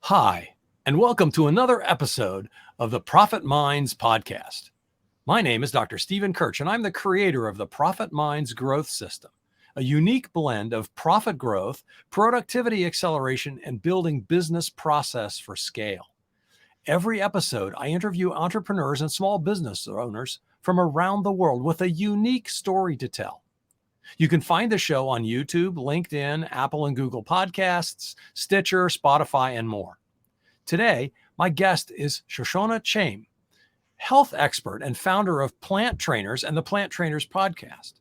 Hi, and welcome to another episode of the Profit Minds podcast. My name is Dr. Stephen Kirch, and I'm the creator of the Profit Minds Growth System, a unique blend of profit growth, productivity acceleration, and building business process for scale. Every episode, I interview entrepreneurs and small business owners from around the world with a unique story to tell. You can find the show on YouTube, LinkedIn, Apple and Google Podcasts, Stitcher, Spotify, and more. Today, my guest is Shoshana Chaim, health expert and founder of Plant Trainers and the Plant Trainers podcast.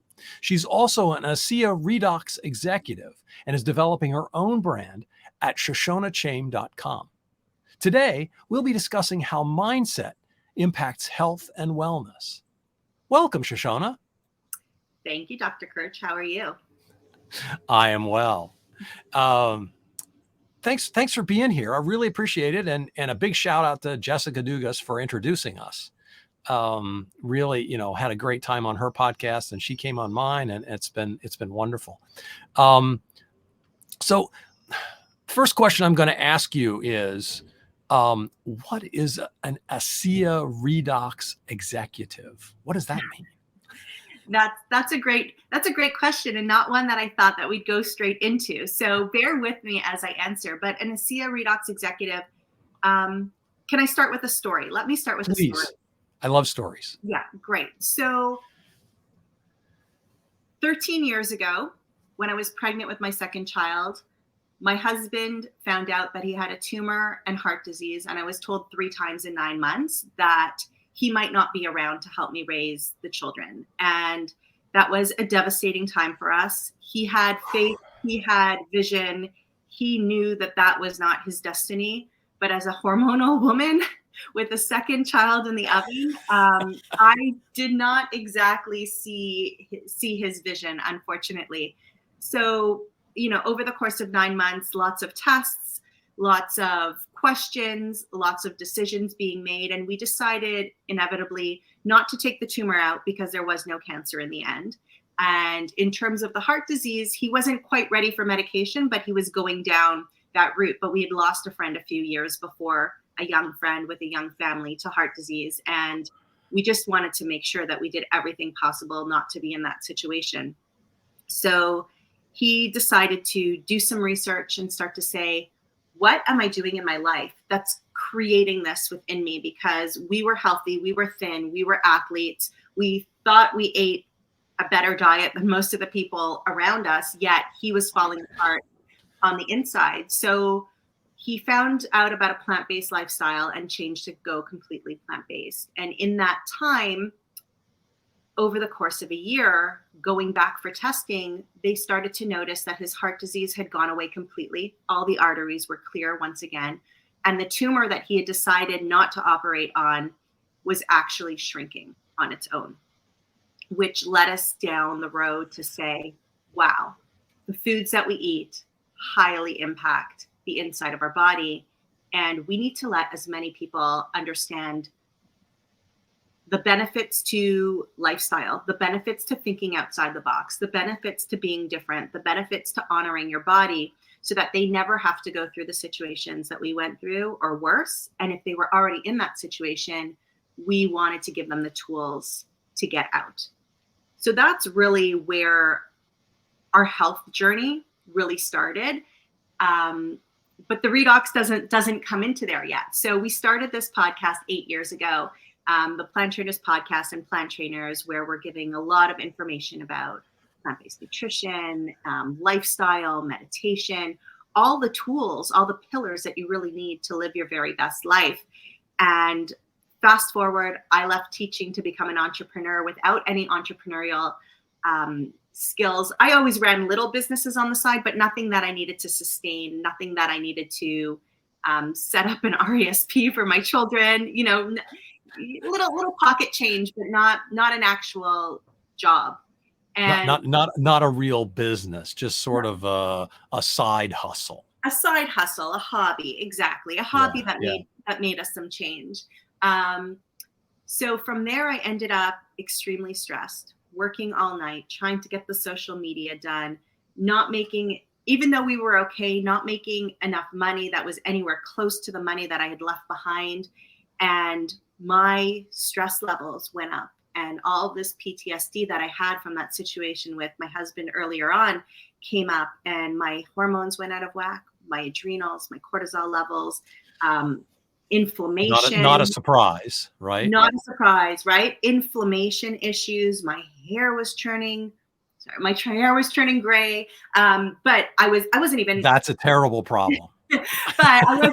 She's also an ASEA Redox executive and is developing her own brand at shoshanachaim.com. Today, we'll be discussing how mindset impacts health and wellness. Welcome, Shoshana. Thank you, Dr. Kirch. How are you? I am well. Thanks for being here. I really appreciate it. And a big shout out to Jessica Dugas for introducing us. Really, had a great time on her podcast, and she came on mine, and it's been wonderful. So first question I'm going to ask you is, what is an ASEA Redox executive? What does that mean? That's a great question, and not one that I thought that we'd go straight into. So bear with me as I answer. But an ASEA Redox executive, can I start with a story? Let me start with Please. a story. I love stories. Yeah, great. So 13 years ago, when I was pregnant with my second child, my husband found out that he had a tumor and heart disease, and I was told 3 times in 9 months that he might not be around to help me raise the children. And that was a devastating time for us. He had faith, he had vision. He knew that that was not his destiny. But as a hormonal woman with a second child in the oven, I did not exactly see his vision, unfortunately. So, over the course of 9 months, lots of tests, lots of questions, lots of decisions being made. And we decided inevitably not to take the tumor out because there was no cancer in the end. And in terms of the heart disease, he wasn't quite ready for medication, but he was going down that route. But we had lost a friend a few years before, a young friend with a young family, to heart disease. And we just wanted to make sure that we did everything possible not to be in that situation. So he decided to do some research and start to say, what am I doing in my life that's creating this within me? Because we were healthy, we were thin, we were athletes. We thought we ate a better diet than most of the people around us, yet he was falling apart on the inside. So he found out about a plant-based lifestyle and changed to go completely plant-based. And in that time, over the course of a year, going back for testing, they started to notice that his heart disease had gone away completely. All the arteries were clear once again. And the tumor that he had decided not to operate on was actually shrinking on its own, which led us down the road to say, wow, the foods that we eat highly impact the inside of our body. And we need to let as many people understand the benefits to lifestyle, the benefits to thinking outside the box, the benefits to being different, the benefits to honoring your body, so that they never have to go through the situations that we went through or worse. And if they were already in that situation, we wanted to give them the tools to get out. So that's really where our health journey really started. But the redox doesn't come into there yet. So we started this podcast 8 years ago. The Plant Trainers podcast and Plant Trainers, where we're giving a lot of information about plant-based nutrition, lifestyle, meditation, all the tools, all the pillars that you really need to live your very best life. And fast forward, I left teaching to become an entrepreneur without any entrepreneurial skills. I always ran little businesses on the side, but nothing that I needed to sustain, nothing that I needed to set up an RESP for my children, little pocket change, but not an actual job. And not a real business, just sort of a side hustle. A side hustle, a hobby, exactly. A hobby that made us some change. So from there, I ended up extremely stressed, working all night, trying to get the social media done, not making even though we were okay, not making enough money that was anywhere close to the money that I had left behind. And my stress levels went up, and all this PTSD that I had from that situation with my husband earlier on came up, and my hormones went out of whack, my adrenals, my cortisol levels, inflammation. Not a surprise, right? Not a surprise, right? Inflammation issues. My hair was turning gray. But I wasn't even. That's a terrible problem. But I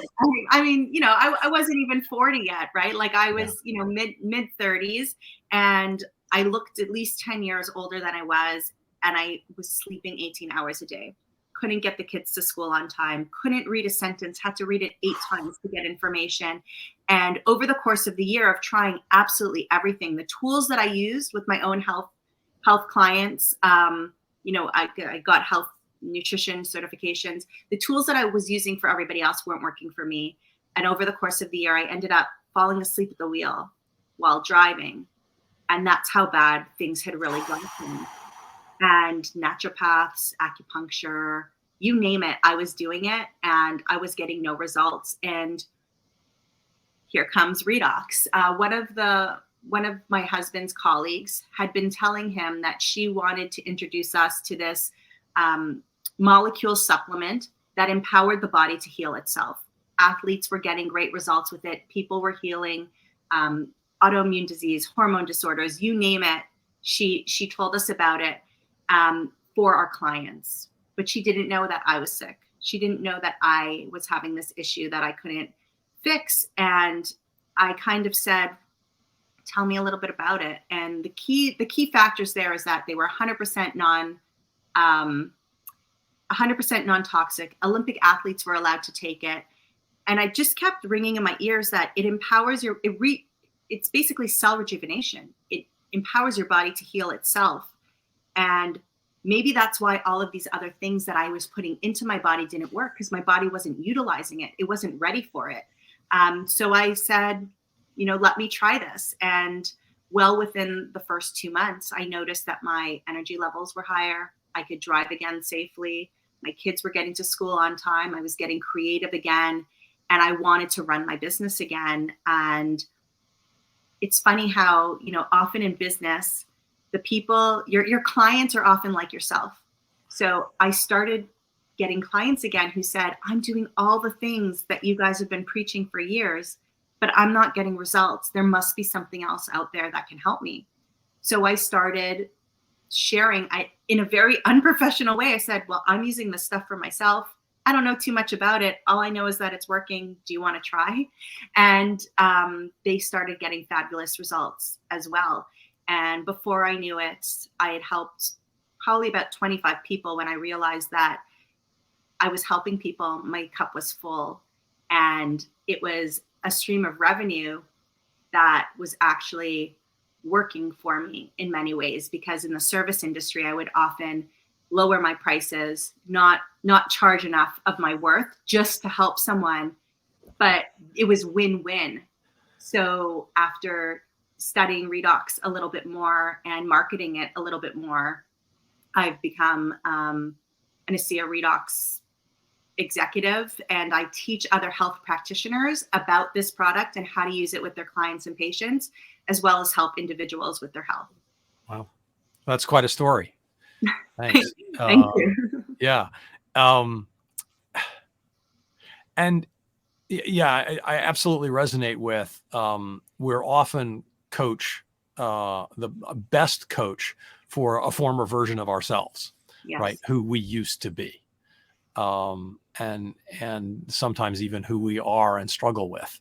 wasn't even 40 yet, right? Like I was, mid 30s, and I looked at least 10 years older than I was, and I was sleeping 18 hours a day. Couldn't get the kids to school on time, couldn't read a sentence, had to read it 8 times to get information. And over the course of the year of trying absolutely everything, the tools that I used with my own health clients, I got health nutrition certifications. The tools that I was using for everybody else weren't working for me. And over the course of the year, I ended up falling asleep at the wheel while driving. And that's how bad things had really gone for me. And naturopaths, acupuncture, you name it, I was doing it, and I was getting no results. And here comes redox. One of my husband's colleagues had been telling him that she wanted to introduce us to this molecule supplement that empowered the body to heal itself. Athletes were getting great results with it. People were healing autoimmune disease, hormone disorders, you name it. She told us about it for our clients, but she didn't know that I was sick. She didn't know that I was having this issue that I couldn't fix. And I kind of said, tell me a little bit about it. And the key factors there is that they were 100% non-toxic. Olympic athletes were allowed to take it. And I just kept ringing in my ears that it empowers it's basically cell rejuvenation. It empowers your body to heal itself. And maybe that's why all of these other things that I was putting into my body didn't work, because my body wasn't utilizing it. It wasn't ready for it. So I said, let me try this. And well within the first 2 months, I noticed that my energy levels were higher. I could drive again safely. My kids were getting to school on time. I was getting creative again. And I wanted to run my business again. And it's funny how, often in business, the people, your clients are often like yourself. So I started getting clients again who said, I'm doing all the things that you guys have been preaching for years, but I'm not getting results. There must be something else out there that can help me. So I started sharing in a very unprofessional way. I said, well, I'm using this stuff for myself. I don't know too much about it. All I know is that it's working. Do you want to try? And they started getting fabulous results as well. And before I knew it, I had helped probably about 25 people. When I realized that I was helping people, my cup was full. And it was a stream of revenue that was actually working for me in many ways, because in the service industry, I would often lower my prices, not charge enough of my worth just to help someone, but it was win-win. So after studying redox a little bit more and marketing it a little bit more, I've become an ASEA redox executive, and I teach other health practitioners about this product and how to use it with their clients and patients, as well as help individuals with their health. Wow. That's quite a story. Thanks. Thank you. Yeah. And yeah, I absolutely resonate with, we're often the best coach for a former version of ourselves, Yes. right? Who we used to be. And sometimes even who we are and struggle with.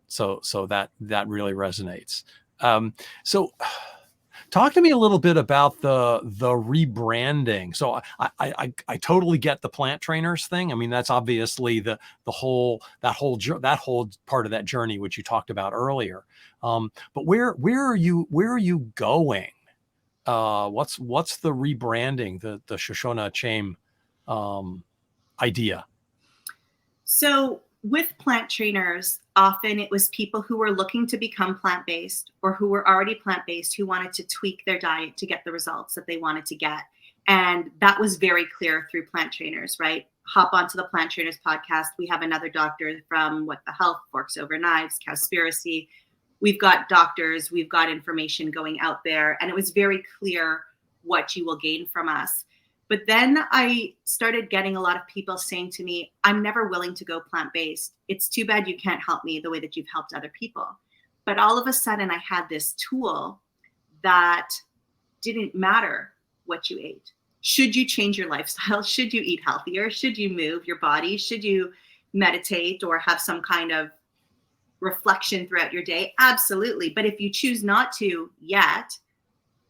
So that really resonates. So talk to me a little bit about the rebranding. So I totally get the plant trainers thing. I mean, that's obviously that whole part of that journey, which you talked about earlier. But where are you going? What's the rebranding, the Shoshana Chaim idea? So with plant trainers, often it was people who were looking to become plant-based or who were already plant-based who wanted to tweak their diet to get the results that they wanted to get. And that was very clear through plant trainers, right? Hop onto the Plant Trainers podcast. We have another doctor from What the Health, Forks Over Knives, Cowspiracy. We've got doctors, we've got information going out there. And it was very clear what you will gain from us. But then I started getting a lot of people saying to me, I'm never willing to go plant-based. It's too bad you can't help me the way that you've helped other people. But all of a sudden I had this tool that didn't matter what you ate. Should you change your lifestyle? Should you eat healthier? Should you move your body? Should you meditate or have some kind of reflection throughout your day? Absolutely. But if you choose not to yet,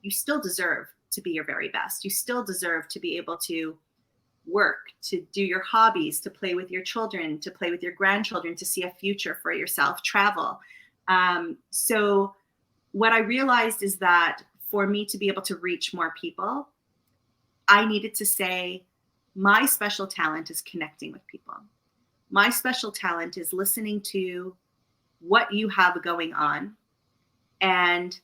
you still deserve to be your very best. You still deserve to be able to work, to do your hobbies, to play with your children, to play with your grandchildren, to see a future for yourself, travel. So what I realized is that for me to be able to reach more people, I needed to say, my special talent is connecting with people. My special talent is listening to what you have going on. And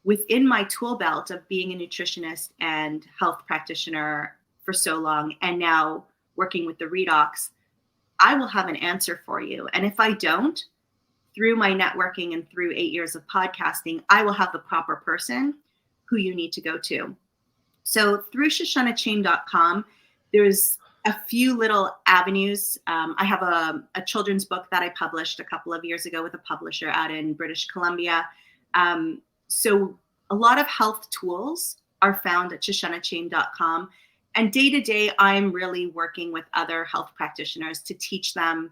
within my tool belt of being a nutritionist and health practitioner for so long, and now working with the redox, I will have an answer for you. And if I don't, through my networking and through 8 years of podcasting, I will have the proper person who you need to go to. So through ShoshanaChaim.com, there's a few little avenues. I have a children's book that I published a couple of years ago with a publisher out in British Columbia. So a lot of health tools are found at ShoshanaChaim.com. And day to day, I'm really working with other health practitioners to teach them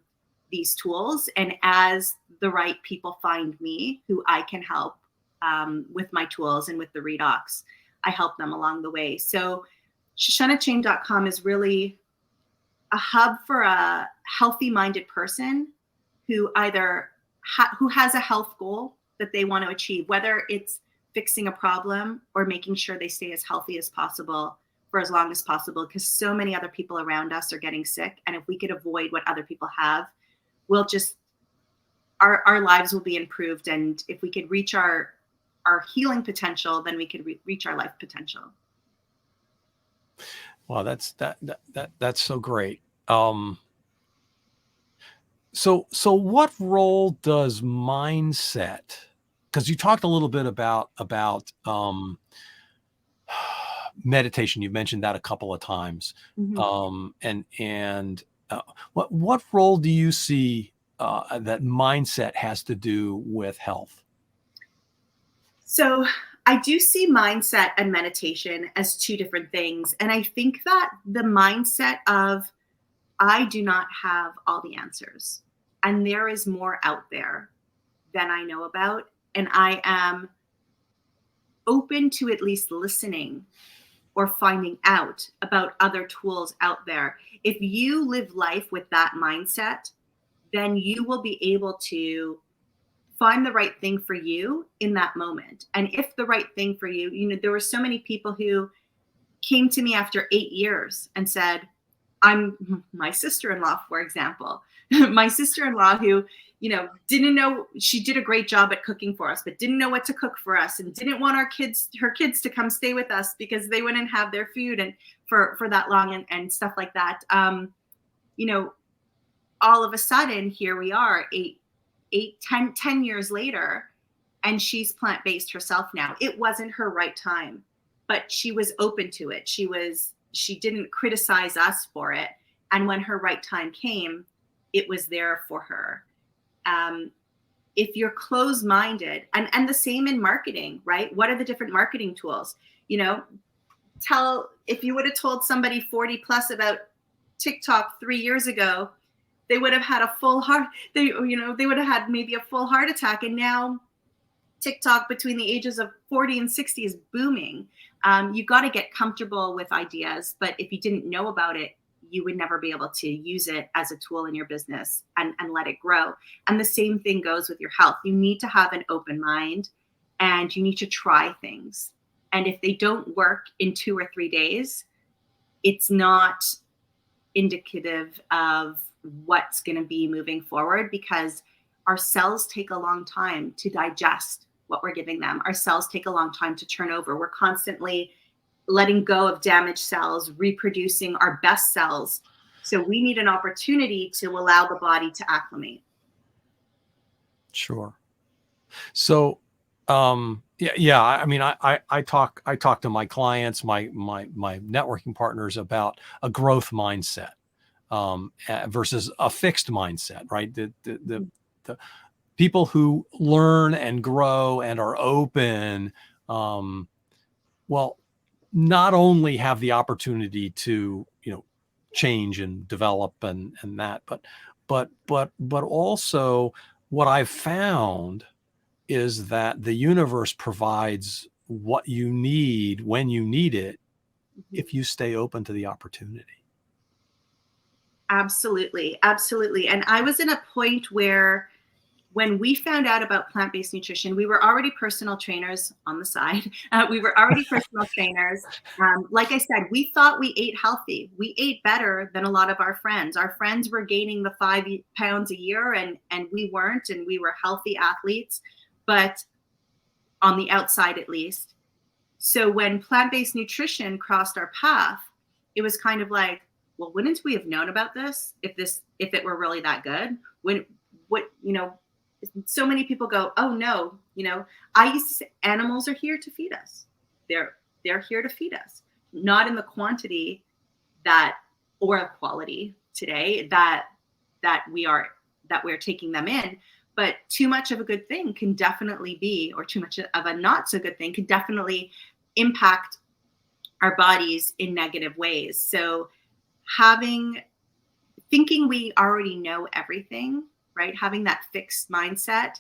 these tools. And as the right people find me who I can help with my tools and with the redox, I help them along the way. So ShoshanaChaim.com is really a hub for a healthy-minded person who either who has a health goal that they want to achieve, whether it's fixing a problem or making sure they stay as healthy as possible for as long as possible, because so many other people around us are getting sick. And if we could avoid what other people have, we'll just, our lives will be improved. And if we could reach our healing potential, then we could reach our life potential. Wow, that's so great. So what role does mindset? Because you talked a little bit about meditation. You've mentioned that a couple of times. Mm-hmm. What role do you see that mindset has to do with health? So I do see mindset and meditation as two different things. And I think that the mindset of, I do not have all the answers, and there is more out there than I know about. And I am open to at least listening or finding out about other tools out there. If you live life with that mindset, then you will be able to find the right thing for you in that moment. And if the right thing for you, there were so many people who came to me after 8 years and said, my sister-in-law, for example, my sister-in-law who, didn't know, she did a great job at cooking for us, but didn't know what to cook for us and didn't want her kids to come stay with us because they wouldn't have their food and for that long and stuff like that. All of a sudden, here we are 10 years later, and she's plant-based herself now. It wasn't her right time, but she was open to it. She didn't criticize us for it. And when her right time came, it was there for her. If you're closed-minded, and the same in marketing, right? What are the different marketing tools? If you would have told somebody 40 plus about TikTok 3 years ago, they would have had a full heart. They would have had maybe a full heart attack. And now TikTok between the ages of 40 and 60 is booming. You got to get comfortable with ideas, but if you didn't know about it, you would never be able to use it as a tool in your business and let it grow. And the same thing goes with your health. You need to have an open mind and you need to try things. And if they don't work in 2 or 3 days, it's not indicative of what's going to be moving forward, because our cells take a long time to digest what we're giving them. Our cells take a long time to turn over. We're constantly letting go of damaged cells, reproducing our best cells. So we need an opportunity to allow the body to acclimate. Sure. So, yeah. I mean, I talk to my clients, my networking partners about a growth mindset versus a fixed mindset, right? The people who learn and grow and are open, well, not only have the opportunity to, change and develop and that, but also what I've found is that the universe provides what you need when you need it if you stay open to the opportunity. Absolutely. Absolutely. And I was in a point where when we found out about plant-based nutrition, we were already personal trainers on the side. We were already personal trainers. Like I said, we thought we ate healthy. We ate better than a lot of our friends. Our friends were gaining the 5 pounds a year and we weren't, and we were healthy athletes, but on the outside at least. So when plant-based nutrition crossed our path, it was kind of like, well, wouldn't we have known about this if it were really that good? So many people go, oh no, I used to say animals are here to feed us. They're here to feed us, not in the quantity or quality today that we're taking them in. But too much of a good thing can definitely be, or too much of a not so good thing can definitely impact our bodies in negative ways. So thinking we already know everything, right? Having that fixed mindset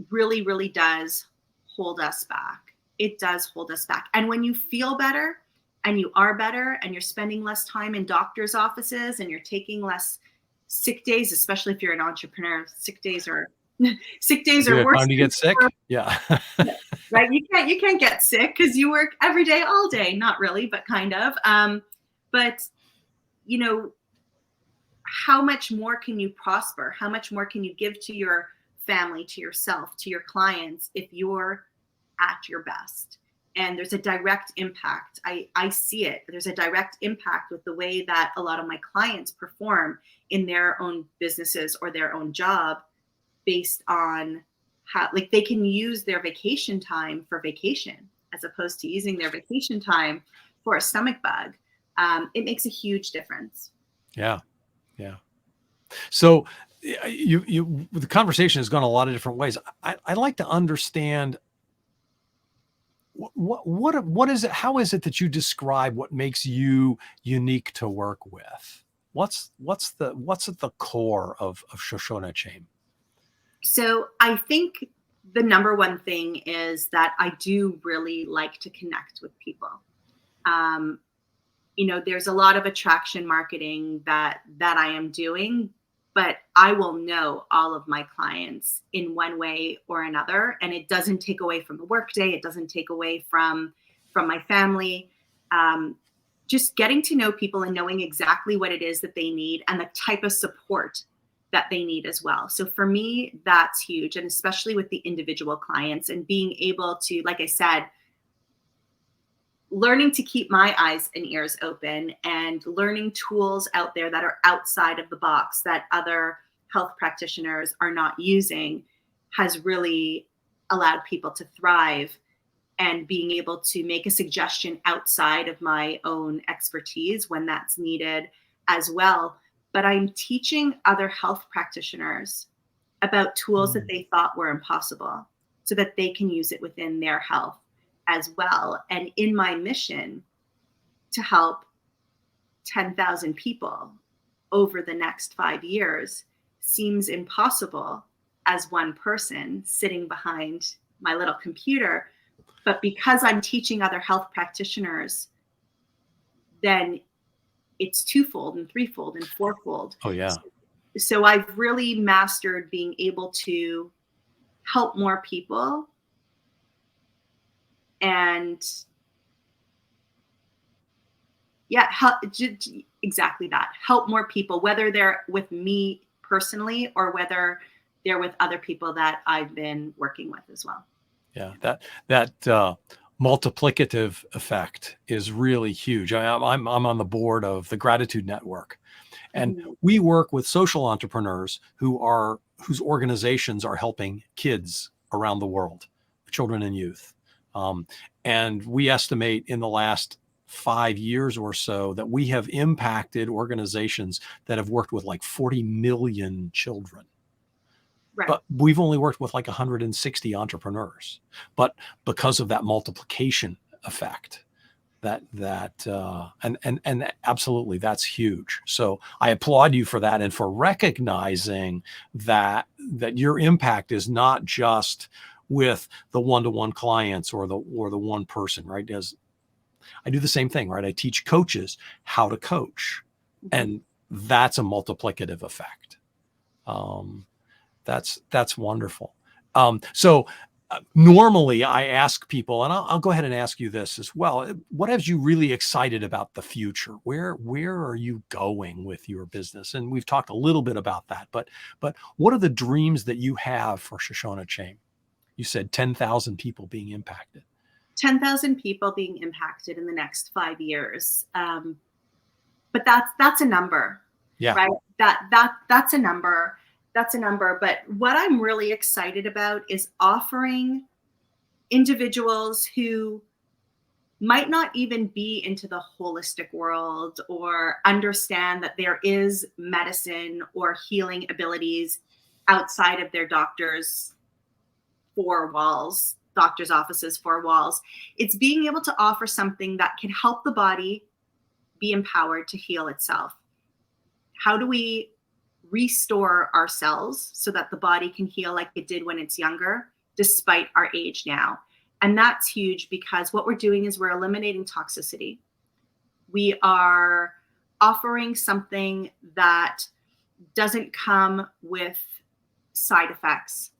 really, really does hold us back. It does hold us back. And when you feel better and you are better and you're spending less time in doctor's offices and you're taking less sick days, especially if you're an entrepreneur, sick days are worse. Time to get sick. Yeah. Right. You can't get sick because you work every day, all day. Not really, but kind of. But how much more can you prosper? How much more can you give to your family, to yourself, to your clients if you're at your best? And there's a direct impact. I see it. There's a direct impact with the way that a lot of my clients perform in their own businesses or their own job based on how, like, they can use their vacation time for vacation as opposed to using their vacation time for a stomach bug. It makes a huge difference. Yeah. Yeah. So the conversation has gone a lot of different ways. I'd like to understand what is it? How is it that you describe what makes you unique to work with? What's at the core of Shoshana Chaim? So I think the number one thing is that I do really like to connect with people. There's a lot of attraction marketing that I am doing, but I will know all of my clients in one way or another. And it doesn't take away from the workday. It doesn't take away from my family. Just getting to know people and knowing exactly what it is that they need and the type of support that they need as well. So for me, that's huge. And especially with the individual clients and being able to, like I said, learning to keep my eyes and ears open and learning tools out there that are outside of the box that other health practitioners are not using has really allowed people to thrive, and being able to make a suggestion outside of my own expertise when that's needed as well. But I'm teaching other health practitioners about tools that they thought were impossible so that they can use it within their health as well. And in my mission to help 10,000 people over the next 5 years seems impossible as one person sitting behind my little computer. But because I'm teaching other health practitioners, then it's twofold and threefold and fourfold. Oh, yeah. So I've really mastered being able to help more people and exactly that. Help more people, whether they're with me personally or whether they're with other people that I've been working with as well. Yeah, that multiplicative effect is really huge. I'm on the board of the Gratitude Network, and we work with social entrepreneurs whose organizations are helping kids around the world, children and youth. And we estimate in the last 5 years or so that we have impacted organizations that have worked with like 40 million children. Right. But we've only worked with like 160 entrepreneurs. But because of that multiplication effect, and absolutely, that's huge. So I applaud you for that and for recognizing that your impact is not just with the one-to-one clients or the one person, right? As I do the same thing, right? I teach coaches how to coach, and that's a multiplicative effect. That's wonderful. So normally I ask people, and I'll go ahead and ask you this as well. What has you really excited about the future? Where are you going with your business? And we've talked a little bit about that, but what are the dreams that you have for Shoshana Chaim? You said 10,000 people being impacted. 10,000 people being impacted in the next 5 years. But that's a number, yeah. Right? That's a number. That's a number. But what I'm really excited about is offering individuals who might not even be into the holistic world or understand that there is medicine or healing abilities outside of their doctor's offices, 4 walls. It's being able to offer something that can help the body be empowered to heal itself. How do we restore ourselves so that the body can heal like it did when it's younger, despite our age now? And that's huge, because what we're doing is we're eliminating toxicity. We are offering something that doesn't come with side effects,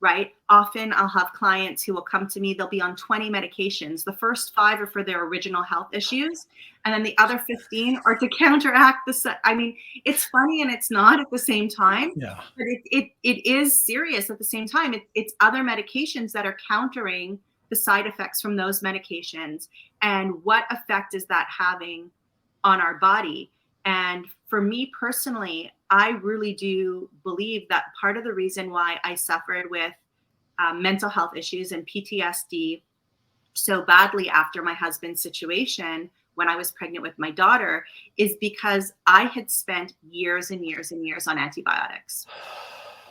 right? Often I'll have clients who will come to me, they'll be on 20 medications. The first 5 are for their original health issues, and then the other 15 are to counteract it's funny and it's not at the same time. Yeah. But it is serious at the same time. It's other medications that are countering the side effects from those medications. And what effect is that having on our body? And for me personally, I really do believe that part of the reason why I suffered with mental health issues and PTSD so badly after my husband's situation when I was pregnant with my daughter is because I had spent years and years and years on antibiotics.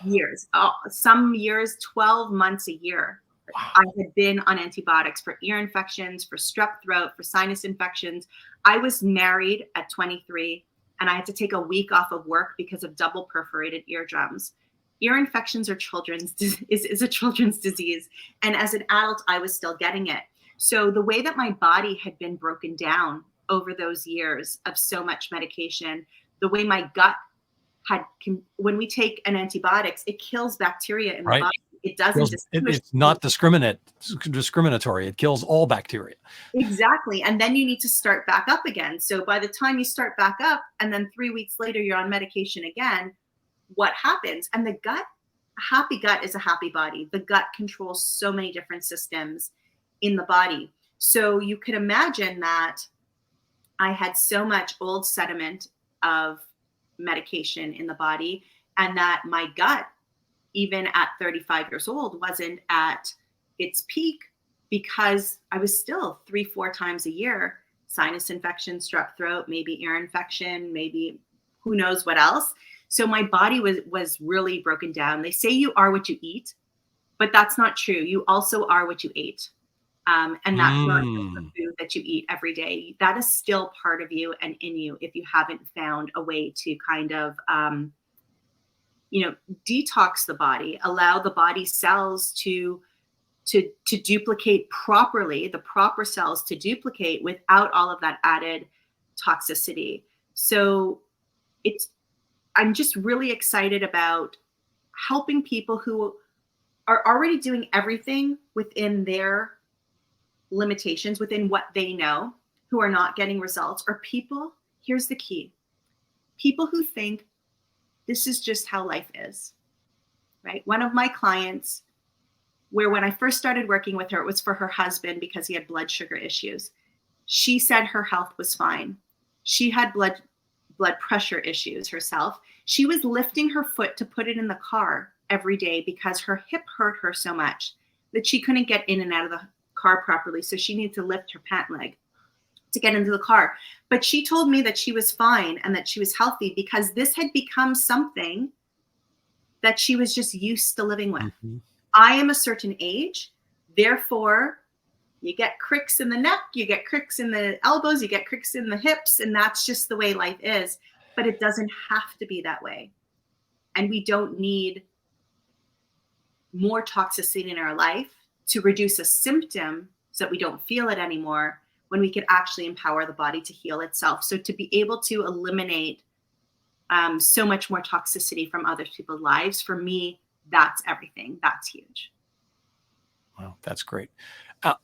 Years. Some years, 12 months a year. Wow. I had been on antibiotics for ear infections, for strep throat, for sinus infections. I was married at 23, and I had to take a week off of work because of double perforated eardrums. Ear infections are is a children's disease. And as an adult, I was still getting it. So the way that my body had been broken down over those years of so much medication, the way my gut when we take an antibiotics, it kills bacteria in the body. It doesn't distinguish. It's not discriminatory. It kills all bacteria. Exactly. And then you need to start back up again. So by the time you start back up and then 3 weeks later, you're on medication again, what happens? And the gut, a happy gut is a happy body. The gut controls so many different systems in the body. So you could imagine that I had so much old sediment of medication in the body, and that my gut, even at 35 years old, wasn't at its peak because I was still 3-4 times a year, sinus infection, strep throat, maybe ear infection, maybe who knows what else. So my body was really broken down. They say you are what you eat, but that's not true. You also are what you ate. And that's not just the food that you eat every day. That is still part of you and in you if you haven't found a way to kind of detox the body, allow the body cells to duplicate properly, the proper cells to duplicate without all of that added toxicity. So I'm just really excited about helping people who are already doing everything within their limitations, within what they know, who are not getting results, or people, here's the key, people who think this is just how life is, right? One of my clients where when I first started working with her, it was for her husband because he had blood sugar issues. She said her health was fine. She had blood pressure issues herself. She was lifting her foot to put it in the car every day because her hip hurt her so much that she couldn't get in and out of the car properly. So she needed to lift her pant leg to get into the car. But she told me that she was fine and that she was healthy because this had become something that she was just used to living with. Mm-hmm. I am a certain age, therefore you get cricks in the neck, you get cricks in the elbows, you get cricks in the hips, and that's just the way life is. But it doesn't have to be that way. And we don't need more toxicity in our life to reduce a symptom so that we don't feel it anymore, when we could actually empower the body to heal itself. So to be able to eliminate so much more toxicity from other people's lives, for me, that's everything. That's huge. Wow, that's great.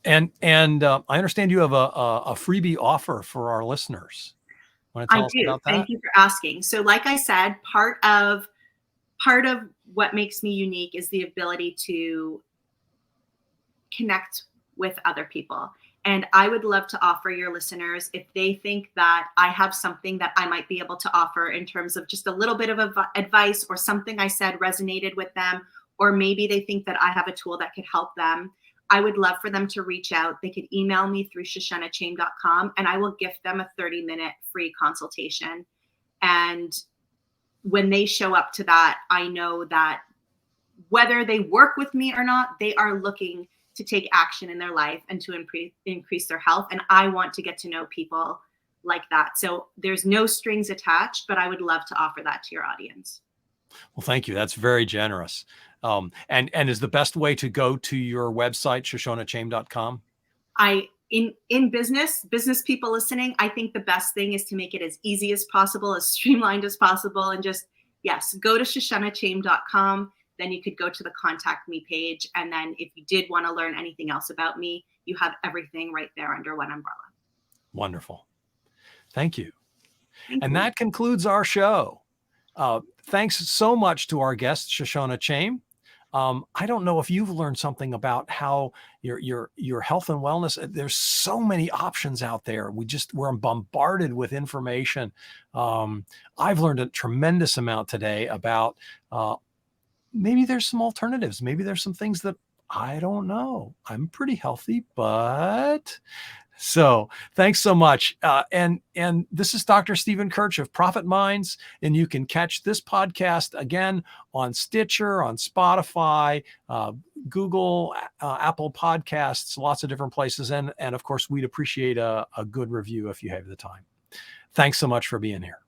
And I understand you have a freebie offer for our listeners. Want to tell us about that? Thank you for asking. So like I said, part of what makes me unique is the ability to connect with other people. And I would love to offer your listeners, if they think that I have something that I might be able to offer in terms of just a little bit of advice, or something I said resonated with them, or maybe they think that I have a tool that could help them, I would love for them to reach out. They could email me through shoshanachaim.com, and I will gift them a 30-minute free consultation. And when they show up to that, I know that whether they work with me or not, they are looking to take action in their life and to increase their health. And I want to get to know people like that. So there's no strings attached, but I would love to offer that to your audience. Well, thank you. That's very generous. And is the best way to go to your website, shoshanachaim.com? In business people listening, I think the best thing is to make it as easy as possible, as streamlined as possible, and just, yes, go to shoshanachaim.com. Then you could go to the contact me page. And then if you did want to learn anything else about me, you have everything right there under one umbrella. Wonderful. Thank you. Thank you. That concludes our show. Thanks so much to our guest, Shoshana Chaim. I don't know if you've learned something about how your health and wellness. There's so many options out there. We're bombarded with information. I've learned a tremendous amount today about maybe there's some alternatives. Maybe there's some things that I don't know. I'm pretty healthy, but so thanks so much. And this is Dr. Stephen Kirch of Profit Minds, and you can catch this podcast again on Stitcher, on Spotify, Google, Apple Podcasts, lots of different places. And of course, we'd appreciate a good review if you have the time. Thanks so much for being here.